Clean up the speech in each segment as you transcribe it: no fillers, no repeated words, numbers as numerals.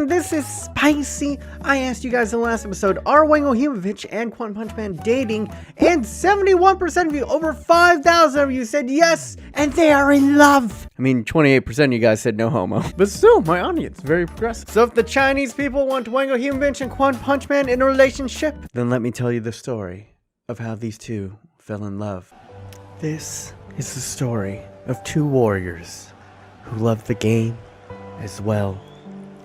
man, this is spicy. I asked you guys in the last episode, are Wango Humovich and Quon Punch Man dating? And 71% of you, over 5,000 of you said yes, and they are in love. I mean, 28% of you guys said no homo. But still, my audience, very progressive. So if the Chinese people want Wango Humovich and Quon Punch Man in a relationship, then let me tell you the story of how these two fell in love. This is the story of two warriors who loved the game as well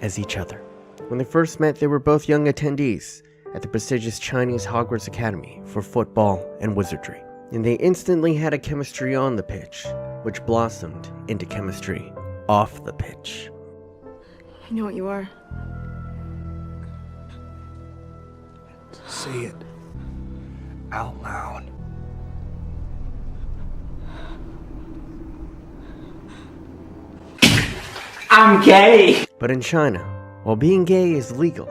as each other. When they first met, they were both young attendees at the prestigious Chinese Hogwarts Academy for football and wizardry. And they instantly had a chemistry on the pitch, which blossomed into chemistry off the pitch. You know what you are. Say it out loud. I'm gay! But in China, while being gay is legal,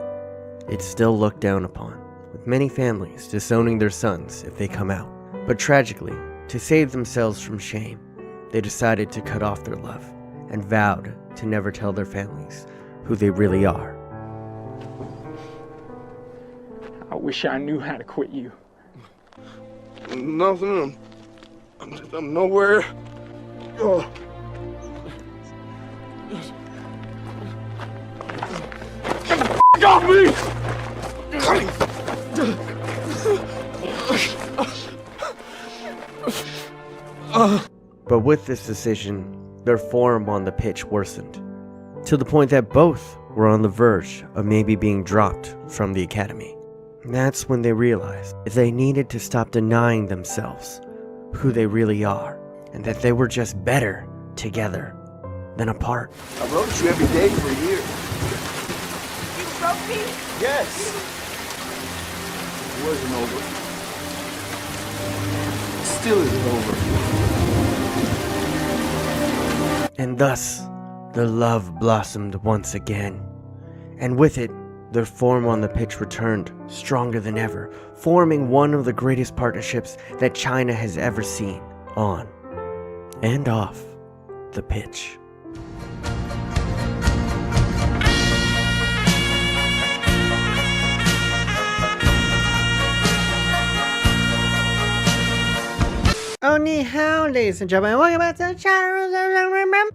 it's still looked down upon, with many families disowning their sons if they come out. But tragically, to save themselves from shame, they decided to cut off their love and vowed to never tell their families who they really are. I wish I knew how to quit you. Nothing. I'm nowhere. Oh. Get off me! But with this decision, their form on the pitch worsened, to the point that both were on the verge of maybe being dropped from the academy. And that's when they realized that they needed to stop denying themselves who they really are, and that they were just better together than apart. I wrote you every day for a year. You wrote me? Yes. It wasn't over. It still isn't over. And thus, their love blossomed once again. And with it, their form on the pitch returned, stronger than ever, forming one of the greatest partnerships that China has ever seen, on and off the pitch. Oh, ni hao, ladies and gentlemen, welcome back to the channel.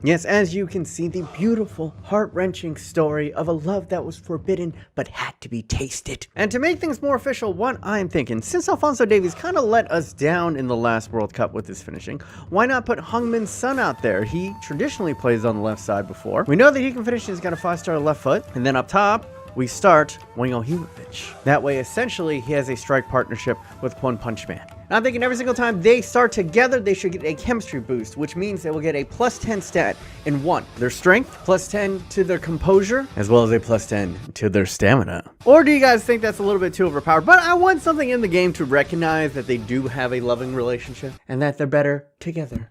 Yes, as you can see, the beautiful, heart-wrenching story of a love that was forbidden but had to be tasted. And to make things more official, what I'm thinking, since Alphonso Davies kind of let us down in the last World Cup with his finishing, why not put Heung-min Son out there? He traditionally plays on the left side before. We know that he can finish, he's got a 5-star left foot. And then up top, we start Wango Humovich. That way, essentially, he has a strike partnership with Quon Punch Man. And I'm thinking every single time they start together, they should get a chemistry boost, which means they will get a +10 stat in one. Their strength, +10 to their composure, as well as a +10 to their stamina. Or do you guys think that's a little bit too overpowered? But I want something in the game to recognize that they do have a loving relationship, and that they're better together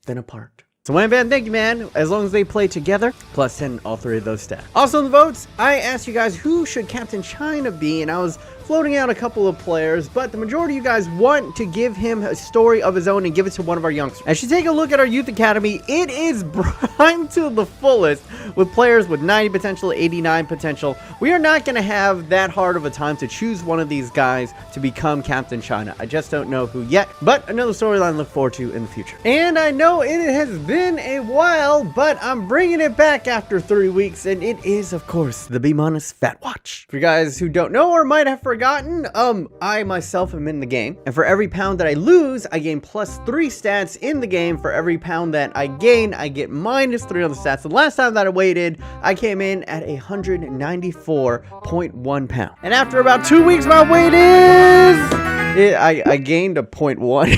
than apart. So Wham Bam, thank you, man. As long as they play together, +10 all three of those stats. Also in the votes, I asked you guys who should Captain China be, and I was floating out a couple of players, but the majority of you guys want to give him a story of his own and give it to one of our youngsters. As you take a look at our youth academy, it is primed to the fullest with players with 90 potential, 89 potential. We are not going to have that hard of a time to choose one of these guys to become Captain China. I just don't know who yet, but another storyline to look forward to in the future. And I know it has been a while, but I'm bringing it back after 3 weeks, and it is, of course, the B- Fat Watch. For you guys who don't know or might have forgotten, I myself am in the game, and for every pound that I lose, I gain +3 stats in the game. For every pound that I gain, I get -3 on the stats. The last time that I waited, I came in at 194.1 pound. And after about 2 weeks, my weight is... I gained a 0.1.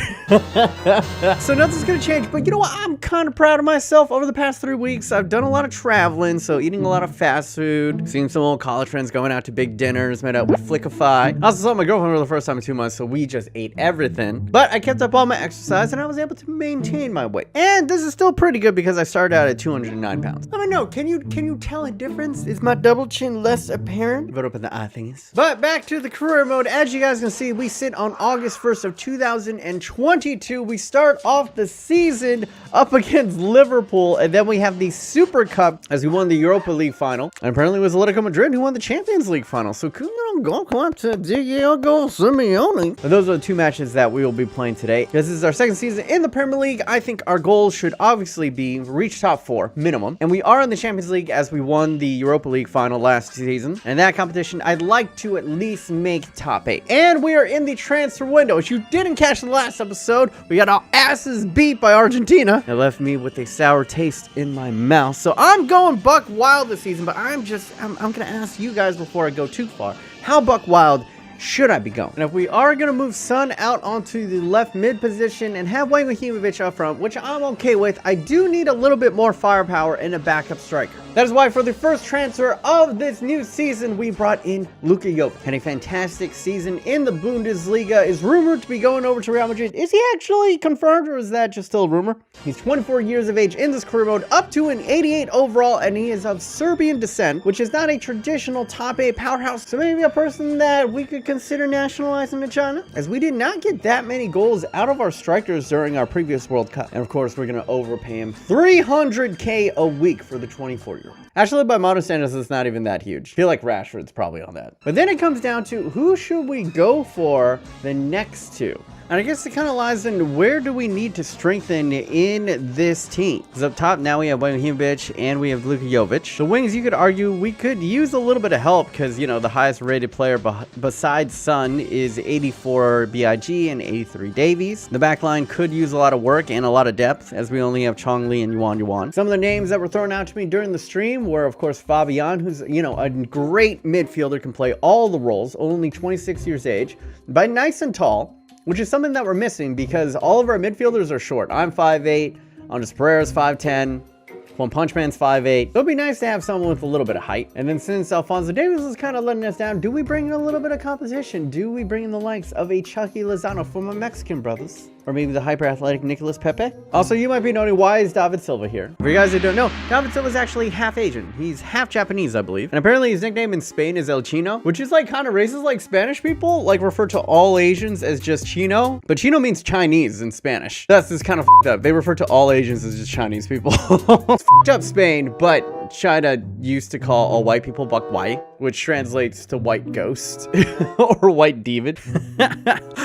So nothing's gonna change, but you know what? I'm kind of proud of myself. Over the past 3 weeks, I've done a lot of traveling, so eating a lot of fast food, seeing some old college friends, going out to big dinners, met up with Flickify. I also saw my girlfriend for the first time in 2 months, so we just ate everything. But I kept up all my exercise, and I was able to maintain my weight. And this is still pretty good because I started out at 209 pounds. Let me know, can you tell a difference? Is my double chin less apparent? Vote up in the eye thingies. But back to the career mode. As you guys can see, we sit on on August 1st of 2022. We start off the season up against Liverpool, and then we have the Super Cup as we won the Europa League final. And apparently it was Atletico Madrid who won the Champions League final. So go to Diego Simeone. And those are the two matches that we will be playing today. This is our second season in the Premier League. I think our goal should obviously be reach top 4 minimum. And we are in the Champions League as we won the Europa League final last season. And that competition, I'd like to at least make top 8. And we are in the transfer window. If you didn't catch the last episode, we got our asses beat by Argentina. It left me with a sour taste in my mouth. So I'm going buck wild this season, but I'm gonna ask you guys before I go too far, how buck wild should I be going? And if we are going to move Son out onto the left mid position and have Wackier up front, which I'm okay with, I do need a little bit more firepower and a backup striker. That is why for the first transfer of this new season, we brought in Luka Jovic. Had a fantastic season in the Bundesliga, is rumored to be going over to Real Madrid. Is he actually confirmed, or is that just still a rumor? He's 24 years of age in this career mode, up to an 88 overall, and he is of Serbian descent, which is not a traditional top 8 powerhouse. So maybe a person that we could consider nationalizing to China, as we did not get that many goals out of our strikers during our previous World Cup. And of course, we're going to overpay him 300K a week for the 24-year-old. Actually, by modern standards, it's not even that huge. I feel like Rashford's probably on that. But then it comes down to who should we go for the next two? And I guess it kind of lies in where do we need to strengthen in this team? Because up top now we have Wackier and we have Luka Jovic. The wings, you could argue we could use a little bit of help because, you know, the highest rated player besides Son is 84 BIG and 83 Davies. The back line could use a lot of work and a lot of depth as we only have Chong Li and Yuan. Some of the names that were thrown out to me during the stream were, of course, Fabian, who's, you know, a great midfielder, can play all the roles, only 26 years age, but nice and tall, which is something that we're missing because all of our midfielders are short. I'm 5'8", Andres Pereira's 5'10", One Punch Man's 5'8". It would be nice to have someone with a little bit of height. And then since Alphonso Davies is kind of letting us down, do we bring in a little bit of competition? Do we bring in the likes of a Chucky Lozano from my Mexican brothers? Or maybe the hyper-athletic Nicolas Pepe? Also, you might be noting, why is David Silva here? For you guys that don't know, David Silva is actually half Asian. He's half Japanese, I believe. And apparently his nickname in Spain is El Chino, which is like kind of racist, like Spanish people like refer to all Asians as just Chino. But Chino means Chinese in Spanish. That's just kind of f***ed up. They refer to all Asians as just Chinese people. It's f***ed up Spain, but China used to call all white people Bak Wai, which translates to white ghost or white demon.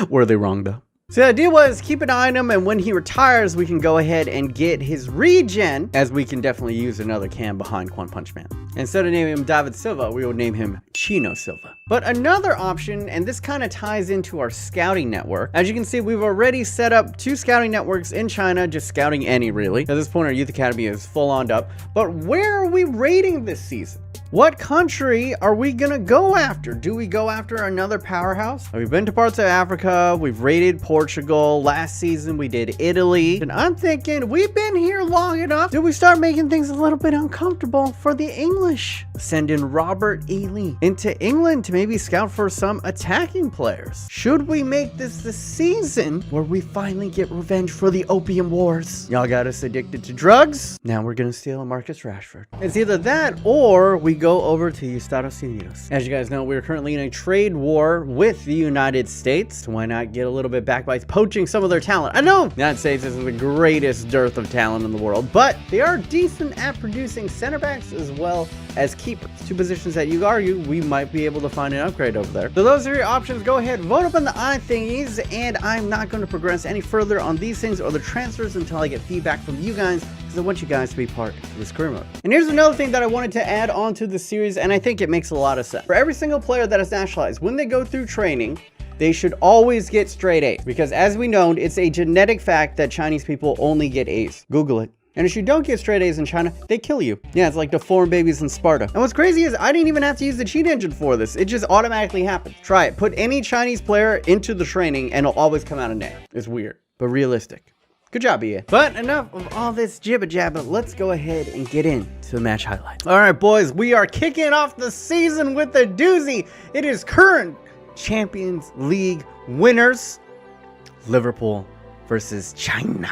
Were they wrong though? So the idea was keep an eye on him, and when he retires, we can go ahead and get his regen, as we can definitely use another cam behind One Punch Man. Instead of naming him David Silva, we will name him Chino Silva. But another option, and this kind of ties into our scouting network. As you can see, we've already set up 2 scouting networks in China, just scouting any really. At this point, our youth academy is full on up. But where are we rating this season? What country are we gonna go after? Do we go after another powerhouse? We've been to parts of Africa, we've raided Portugal, last season we did Italy, and I'm thinking we've been here long enough. Do we start making things a little bit uncomfortable for the English? Send in Robert E. Lee into England to maybe scout for some attacking players. Should we make this the season where we finally get revenge for the opium wars? Y'all got us addicted to drugs, now we're gonna steal a Marcus Rashford. It's either that or we go over to Estados Unidos. As you guys know, we're currently in a trade war with the United States. So why not get a little bit back by poaching some of their talent? I know the United States is the greatest dearth of talent in the world, but they are decent at producing center backs as well as keepers. 2 positions that you argue we might be able to find an upgrade over there. So those are your options. Go ahead, vote up on the eye thingies, and I'm not going to progress any further on these things or the transfers until I get feedback from you guys, because I want you guys to be part of this career mode. And here's another thing that I wanted to add on to the series, and I think it makes a lot of sense. For every single player that is nationalized, when they go through training, they should always get straight A's, because as we know, it's a genetic fact that Chinese people only get A's. Google it. And if you don't get straight A's in China, they kill you. Yeah, it's like deformed babies in Sparta. And what's crazy is I didn't even have to use the cheat engine for this. It just automatically happens. Try it. Put any Chinese player into the training and it'll always come out an A. It's weird, but realistic. Good job, EA. But enough of all this jibber jabber. Let's go ahead and get into the match highlights. All right, boys, we are kicking off the season with a doozy. It is current Champions League winners, Liverpool versus China.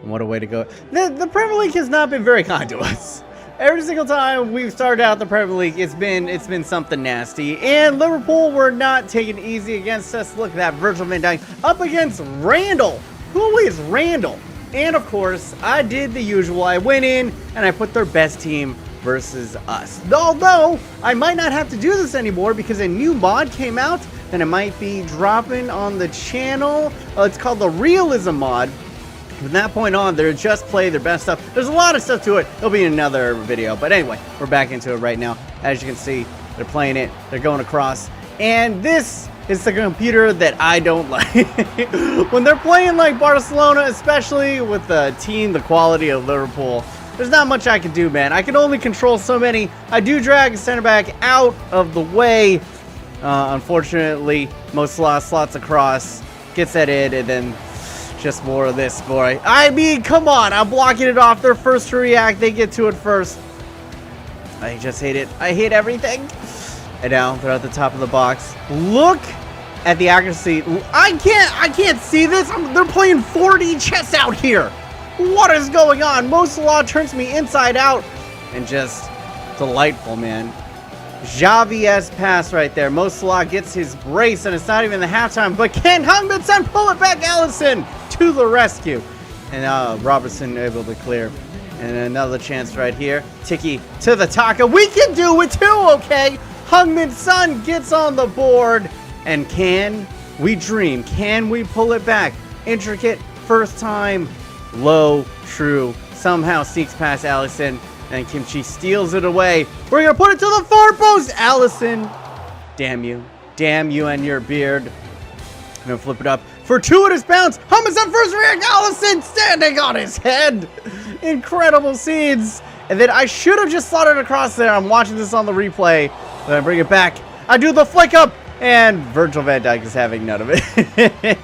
And what a way to go. The Premier League has not been very kind to us. Every single time we've started out the Premier League, it's been something nasty. And Liverpool were not taking it easy against us. Look at that, Virgil van Dijk up against Randall. Who is Randall? And of course, I did the usual. I went in and I put their best team versus us. Although, I might not have to do this anymore because a new mod came out and it might be dropping on the channel. It's called the Realism mod. From that point on, they're just play their best stuff. There's a lot of stuff to it. It'll be in another video. But anyway, we're back into it right now. As you can see, they're playing it. They're going across. And this is the computer that I don't like. When they're playing like Barcelona, especially with the team, the quality of Liverpool, there's not much I can do, man. I can only control so many. I do drag a center back out of the way. Unfortunately, Mo Salah slots across, gets that in, and then just more of this, boy. I mean, come on. I'm blocking it off. They're first to react. They get to it first. I just hate it. I hate everything. And now they're at the top of the box. Look at the accuracy. I can't see this. They're playing 4D chess out here. What is going on? Mo Salah turns me inside out. And just delightful, man. Xavi's pass right there. Mo Salah gets his brace, and it's not even the halftime. But can Heung-min Son pull it back? Alisson to the rescue. And Robertson able to clear. And another chance right here. Tiki to the Taka. We can do it too, okay? Heung-min Son gets on the board. And can we dream? Can we pull it back? Intricate, first time, low, true. Somehow sneaks past Alisson. And Kimchi steals it away. We're going to put it to the far post. Alisson. Damn you. Damn you and your beard. I'm going to flip it up. Fortuitous bounce. Heung-min Son first react. Alisson standing on his head. Incredible scenes. And then I should have just slotted across there. I'm watching this on the replay. Then I bring it back. I do the flick up. And Virgil van Dijk is having none of it.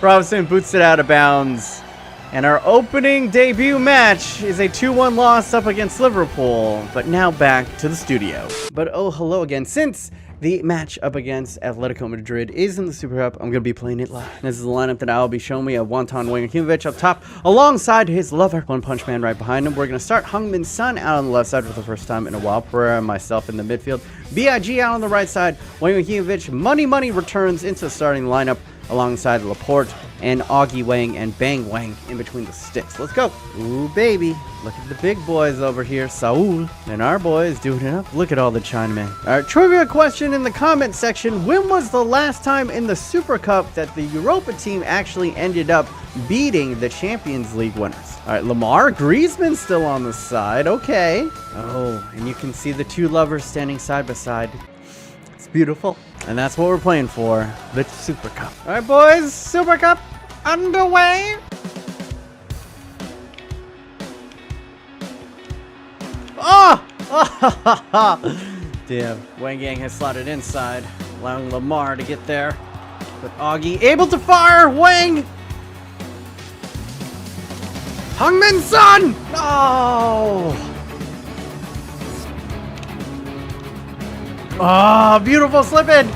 Robinson boots it out of bounds. And our opening debut match is a 2-1 loss up against Liverpool. But now back to the studio. But oh, hello again. Since the match up against Atletico Madrid is in the Super Cup, I'm going to be playing it live. This is the lineup that I'll be showing me. A Wonton Wackier up top, alongside his lover, One Punch Man right behind him. We're going to start Heung-min Son out on the left side for the first time in a while. Pereira and myself in the midfield. BIG out on the right side. Wackier money returns into the starting lineup alongside Laporte and Augie Wang and Bang Wang in between the sticks. Let's go. Ooh, baby. Look at the big boys over here. Saul and our boys doing it up. Look at all the Chinamen. All right, trivia question in the comment section. When was the last time in the Super Cup that the Europa team actually ended up beating the Champions League winners? All right, Lamar, Griezmann still on the side. Okay. Oh, and you can see the two lovers standing side by side. It's beautiful. And that's what we're playing for, the Super Cup. All right, boys, Super Cup underway. Oh! Damn, Wang Yang has slotted inside, allowing Lamar to get there. But Augie able to fire, Wang! Heung-min Son! Oh! Oh, beautiful slip in.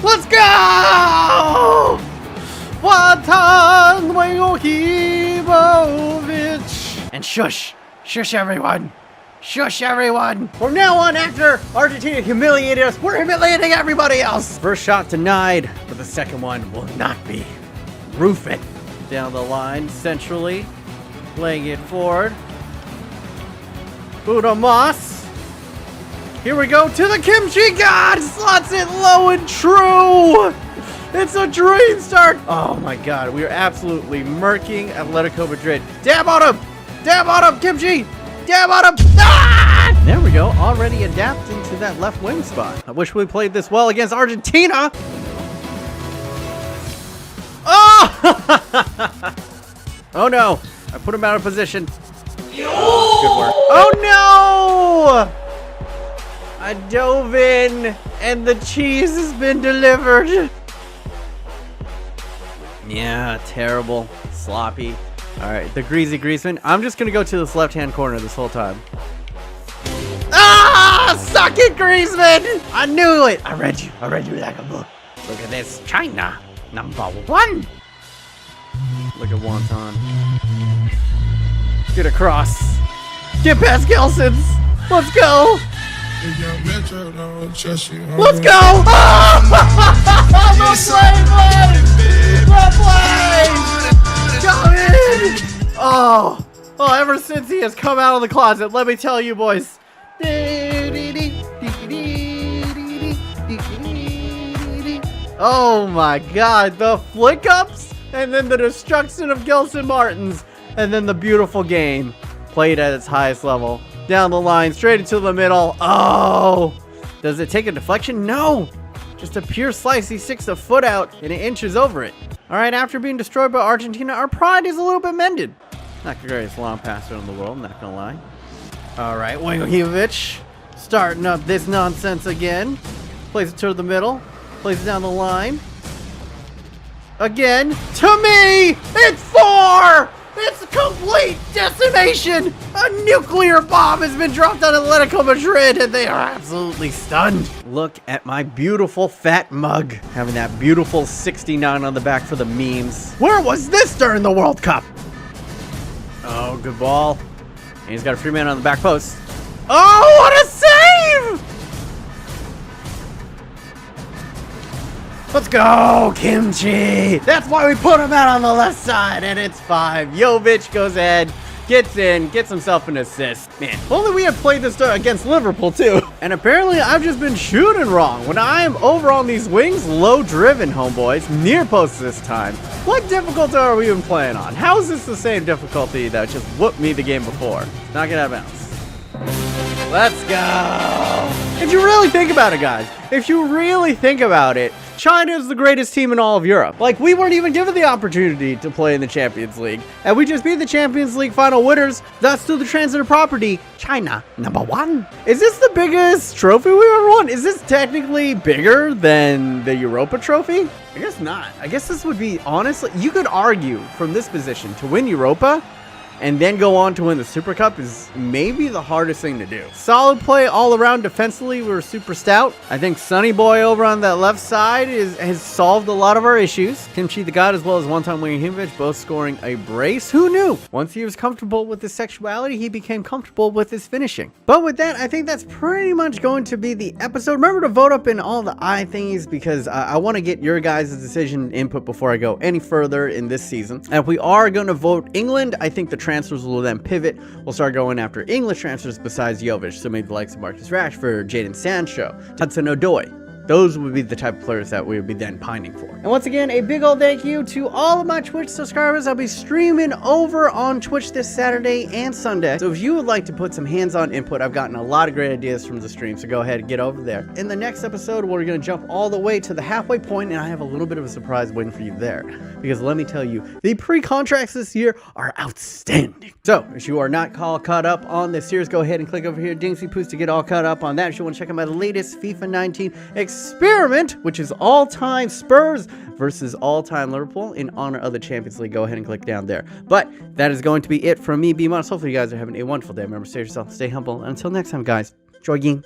Let's go! Wonton Wackier. And shush. Shush everyone. Shush everyone. From now on, after Argentina humiliated us, we're humiliating everybody else. First shot denied, but the second one will not be. Roof it. Down the line, centrally. Laying it forward. Buddha Moss. Here we go to the Kimchi God! Slots it low and true! It's a dream start! Oh my god, we are absolutely murking Atletico Madrid. Dab on him! Dab on him, Kimchi! Dab on him! Ah! There we go, already adapting to that left wing spot. I wish we played this well against Argentina! Oh! Oh no! I put him out of position. Good work. Oh no! I dove in, and the cheese has been delivered. Yeah, terrible. Sloppy. All right, the greasy Griezmann. I'm just going to go to this left-hand corner this whole time. Ah! Suck it, Griezmann! I knew it! I read you like a book. Look at this. China, #1. Look at Wonton. Get across. Get past Gelson's. Let's go. Let's go. Oh! The play, boys. The play. Come in. Oh, ever since he has come out of the closet, let me tell you, boys. Oh my God, the flick ups, and then the destruction of Gelson Martins, and then the beautiful game played at its highest level. Down the line, straight into the middle. Oh, does it take a deflection? No, just a pure slice. He sticks a foot out and it inches over it. All right, after being destroyed by Argentina, our pride is a little bit mended. Not the greatest long passer in the world, not gonna lie. All right, Wangohevich starting up this nonsense again. Plays it to the middle. Plays it down the line. Again. To me! It's 4! It's a complete decimation! A nuclear bomb has been dropped on Atletico Madrid and they are absolutely stunned. Look at my beautiful fat mug. Having that beautiful 69 on the back for the memes. Where was this during the World Cup? Oh, good ball. And he's got a free man on the back post. Oh, what a save! Let's go, Kimchi! That's why we put him out on the left side, and it's 5. Jovic goes ahead, gets in, gets himself an assist. Man, if only we had played this against Liverpool, too. And apparently, I've just been shooting wrong. When I am over on these wings, low-driven, homeboys, near post this time. What difficulty are we even playing on? How is this the same difficulty that just whooped me the game before? Knock it out of bounds. Let's go! If you really think about it, guys, if you really think about it, China is the greatest team in all of Europe. Like, we weren't even given the opportunity to play in the Champions League. And we just beat the Champions League final winners, thus to the transitive property, China, #1. Is this the biggest trophy we've ever won? Is this technically bigger than the Europa trophy? I guess not. I guess this would be, honestly, you could argue from this position to win Europa and then go on to win the Super Cup is maybe the hardest thing to do. Solid play all around defensively. We were super stout. I think Sonny Boy over on that left side has solved a lot of our issues. Kimchi the God as well as Wonton Wangohevich both scoring a brace. Who knew? Once he was comfortable with his sexuality, he became comfortable with his finishing. But with that, I think that's pretty much going to be the episode. Remember to vote up in all the I thingies because I want to get your guys' decision input before I go any further in this season. And if we are going to vote England, I think the transfers will then pivot. We'll start going after English transfers besides Jovic. So maybe the likes of Marcus Rashford, Jadon Sancho, Hudson-Odoi. Those would be the type of players that we would be then pining for. And once again, a big old thank you to all of my Twitch subscribers. I'll be streaming over on Twitch this Saturday and Sunday. So if you would like to put some hands-on input, I've gotten a lot of great ideas from the stream. So go ahead and get over there. In the next episode, we're going to jump all the way to the halfway point, and I have a little bit of a surprise waiting for you there. Because let me tell you, the pre-contracts this year are outstanding. So if you are not all caught up on this series, go ahead and click over here, Dingsy Poos, to get all caught up on that. If you want to check out my latest FIFA 19 experiment, which is all-time Spurs versus all-time Liverpool in honor of the Champions League, go ahead and click down there. But that is going to be it from me, B-Modest. Hopefully you guys are having a wonderful day. Remember, stay yourself, stay humble. And until next time, guys, jogging.